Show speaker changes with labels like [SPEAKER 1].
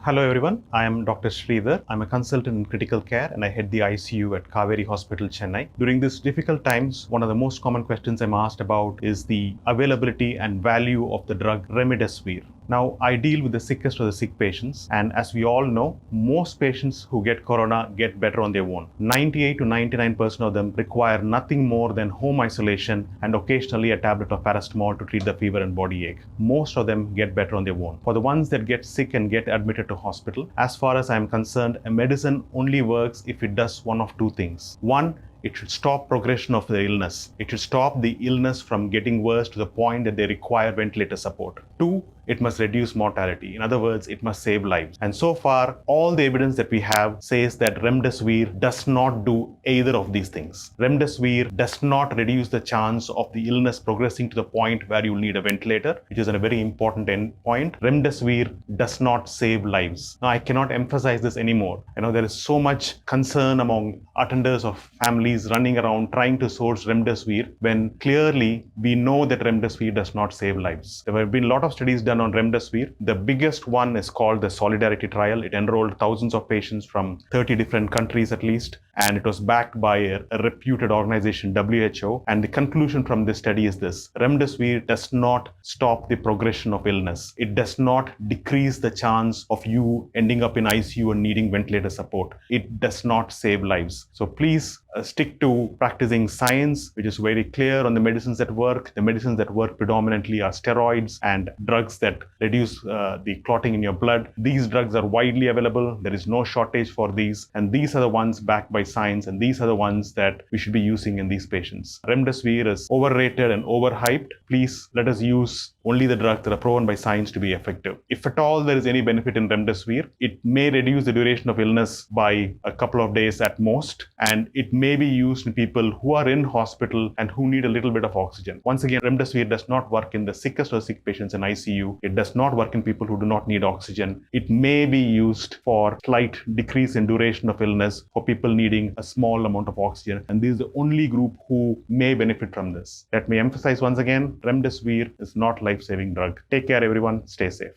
[SPEAKER 1] Hello everyone, I am Dr. Sridhar. I'm a consultant in critical care and I head the ICU at Kaveri Hospital, Chennai. During these difficult times, one of the most common questions I'm asked about is the availability and value of the drug Remdesivir. Now, I deal with the sickest of the sick patients, and as we all know, most patients who get corona get better on their own. 98 to 99% of them require nothing more than home isolation and occasionally a tablet of paracetamol to treat the fever and body ache. Most of them get better on their own. For the ones that get sick and get admitted to hospital, as far as I'm concerned, a medicine only works if it does one of two things. One, it should stop progression of the illness. It should stop the illness from getting worse to the point that they require ventilator support. Two, it must reduce mortality. In other words, it must save lives. And so far, all the evidence that we have says that Remdesivir does not do either of these things. Remdesivir does not reduce the chance of the illness progressing to the point where you need a ventilator, which is a very important endpoint. Remdesivir does not save lives. Now, I cannot emphasize this anymore. There is so much concern among attenders of families running around trying to source Remdesivir when clearly we know that Remdesivir does not save lives. There have been a lot of studies done on Remdesivir. The biggest one is called the Solidarity Trial. It enrolled thousands of patients from 30 different countries at least, and it was backed by a reputed organization, WHO. And the conclusion from this study is this: Remdesivir does not stop the progression of illness. It does not decrease the chance of you ending up in ICU and needing ventilator support. It does not save lives. So please stick to practicing science, which is very clear on the medicines that work. The medicines that work predominantly are steroids and drugs that reduce the clotting in your blood. These drugs are widely available. There is no shortage for these. And these are the ones backed by science. And these are the ones that we should be using in these patients. Remdesivir is overrated and overhyped. Please let us use only the drugs that are proven by science to be effective. If at all there is any benefit in Remdesivir, it may reduce the duration of illness by a couple of days at most, and it may be used in people who are in hospital and who need a little bit of oxygen. Once again, Remdesivir does not work in the sickest of sick patients in ICU. It does not work in people who do not need oxygen. It may be used for slight decrease in duration of illness for people needing a small amount of oxygen, and this is the only group who may benefit from this. Let me emphasize once again, Remdesivir is not life-saving drug. Take care everyone, stay safe.